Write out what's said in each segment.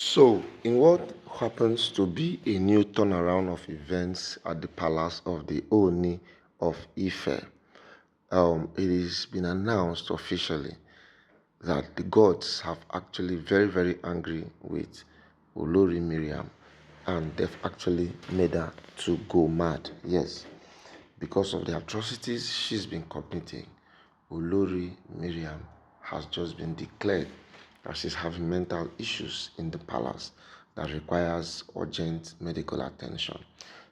So, in what happens to be a new turnaround of events at the palace of the Oni of Ife, it has been announced officially that the gods have actually very angry with Olori Mariam, and they've actually made her to go mad. Yes, because of the atrocities she's been committing, Olori Mariam has just been declared that she's having mental issues in the palace that requires urgent medical attention.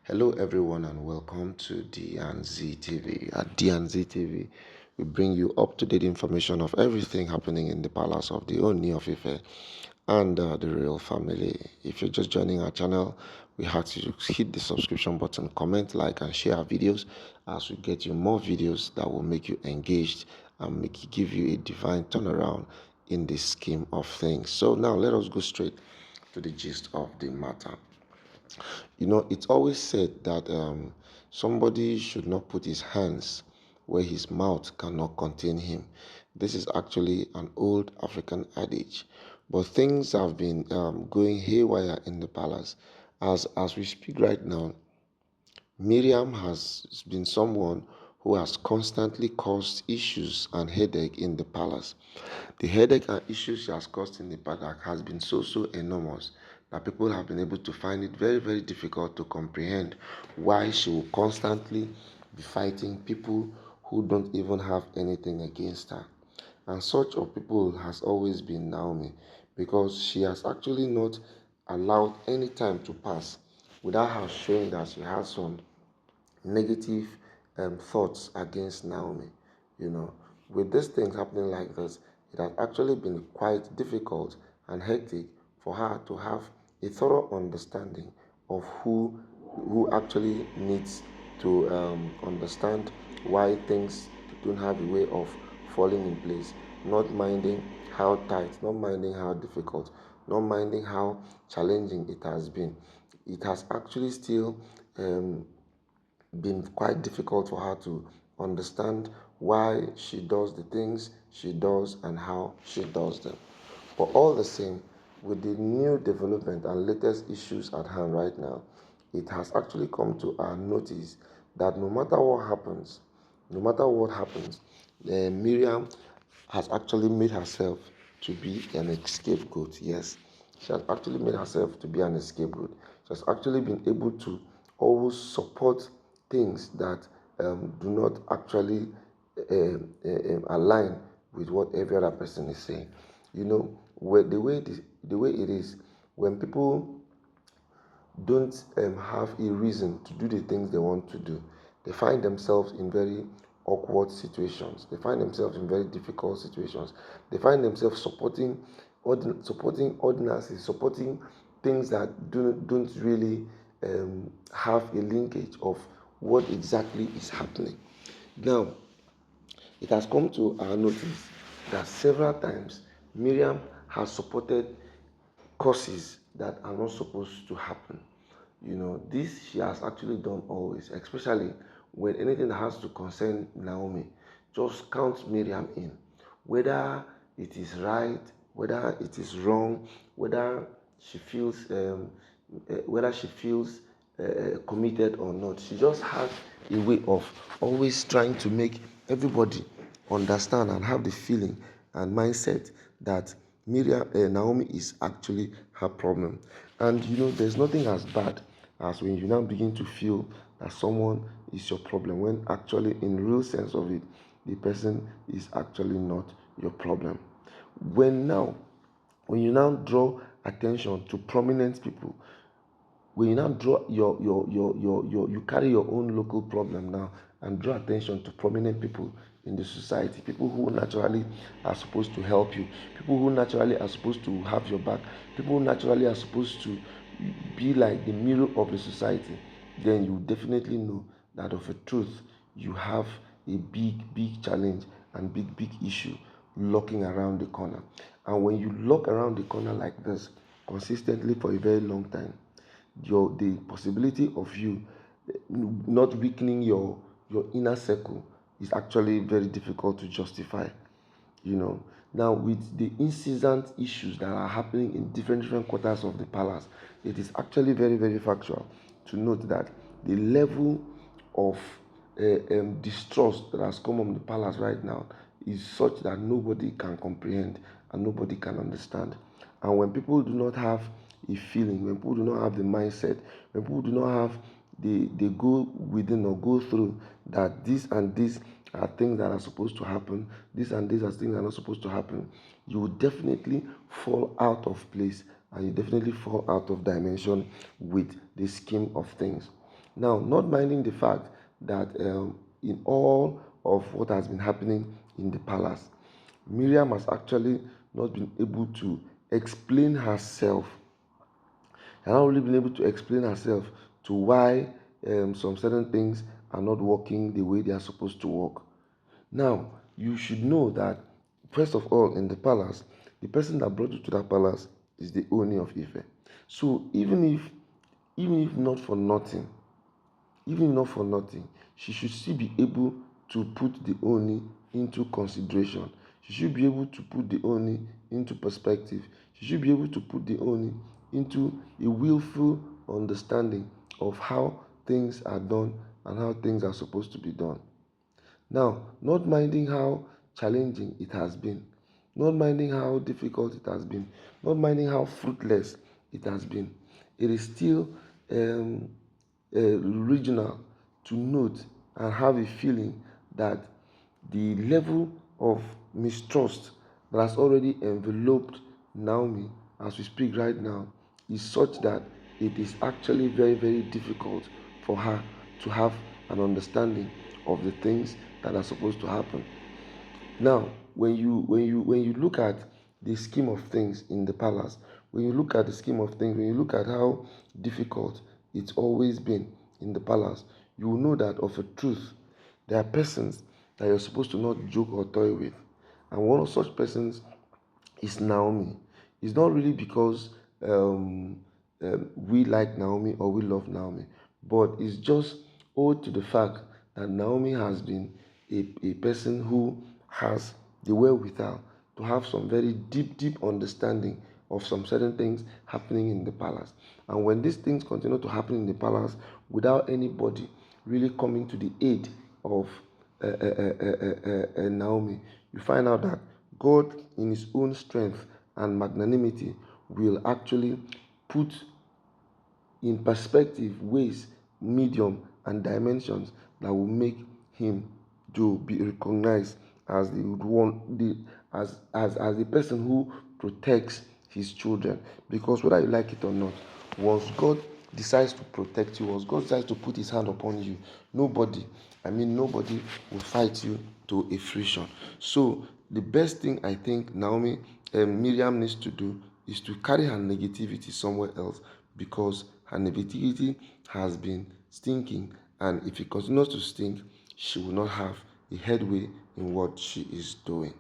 Hello everyone and welcome to DNZ TV. At DNZ TV, we bring you up-to-date information of everything happening in the palace of the Oni of Ife and the royal family. If you're just joining our channel, we have to hit the subscription button, comment, like, and share our videos as we get you more videos that will make you engaged and give you a divine turnaround in the scheme of things. So now let us go straight to the gist of the matter. It's always said that somebody should not put his hands where his mouth cannot contain him. This is actually an old African adage, but things have been going haywire in the palace. As we speak right now, Miriam has been someone who has constantly caused issues and headache in the palace. The headache and issues she has caused in the palace has been so enormous that people have been able to find it very difficult to comprehend why she will constantly be fighting people who don't even have anything against her. And such of people has always been Naomi, because she has actually not allowed any time to pass without her showing that she has some negative thoughts against Naomi. With these things happening like this, it has actually been quite difficult and hectic for her to have a thorough understanding of who actually needs to understand why things don't have a way of falling in place, not minding how tight, not minding how difficult, not minding how challenging it has been. It has actually still been quite difficult for her to understand why she does the things she does and how she does them. But all the same, with the new development and latest issues at hand right now, it has actually come to our notice that no matter what happens, Miriam has actually made herself to be an scapegoat. Yes, she has actually made herself to be an scapegoat. She has actually been able to always support things that do not actually align with what every other person is saying. The way it is, when people don't have a reason to do the things they want to do, they find themselves in very awkward situations. They find themselves in very difficult situations. They find themselves supporting ordinances, supporting things that don't really have a linkage of what exactly is happening. Now, it has come to our notice that several times Miriam has supported causes that are not supposed to happen. This she has actually done always, especially when anything that has to concern Naomi. Just count Miriam in, whether it is right, whether it is wrong, whether she feels committed or not. She just has a way of always trying to make everybody understand and have the feeling and mindset that Naomi is actually her problem. And there's nothing as bad as when you now begin to feel that someone is your problem, when actually, in real sense of it, the person is actually not your problem. When you now draw attention to prominent people, when you now draw your you carry your own local problem now and draw attention to prominent people in the society, people who naturally are supposed to help you, people who naturally are supposed to have your back, people who naturally are supposed to be like the mirror of the society, then you definitely know that of a truth you have a big challenge and big issue lurking around the corner. And when you look around the corner like this consistently for a very long time, the possibility of you not weakening your inner circle is actually very difficult to justify. Now, with the incessant issues that are happening in different quarters of the palace, it is actually very factual to note that the level of distrust that has come on the palace right now is such that nobody can comprehend and nobody can understand. And when people do not have a feeling, when people do not have the mindset, when people do not have they go within or go through that this and this are things that are supposed to happen, this and these are things that are not supposed to happen, you will definitely fall out of place and you definitely fall out of dimension with the scheme of things. Now, not minding the fact that in all of what has been happening in the palace, Miriam has actually not been able to explain herself. Has not really been able to explain herself to why some certain things are not working the way they are supposed to work. Now, you should know that, first of all, in the palace, the person that brought you to that palace is the Oni of Ife. So even if not for nothing, even not for nothing, she should still be able to put the Oni into consideration. She should be able to put the Oni into perspective. She should be able to put the Oni into a willful understanding of how things are done and how things are supposed to be done. Now, not minding how challenging it has been, not minding how difficult it has been, not minding how fruitless it has been, it is still regional to note and have a feeling that the level of mistrust that has already enveloped Naomi as we speak right now is such that it is actually very difficult for her to have an understanding of the things that are supposed to happen. Now, when you look at the scheme of things in the palace, when you look at the scheme of things, when you look at how difficult it's always been in the palace, you will know that of a truth, there are persons that you're supposed to not joke or toy with. And one of such persons is Naomi. It's not really because we like Naomi or we love Naomi, but it's just owed to the fact that Naomi has been a person who has the wherewithal to have some very deep understanding of some certain things happening in the palace. And when these things continue to happen in the palace without anybody really coming to the aid of Naomi, you find out that God, in His own strength and magnanimity, will actually put in perspective ways, medium, and dimensions that will make him to be recognized as the one, as the person who protects his children. Because whether you like it or not, once God decides to protect you, once God decides to put His hand upon you, nobody will fight you to a fruition. So the best thing I think Naomi and Miriam needs to do is to carry her negativity somewhere else, because her negativity has been stinking, and if it continues to stink, she will not have a headway in what she is doing.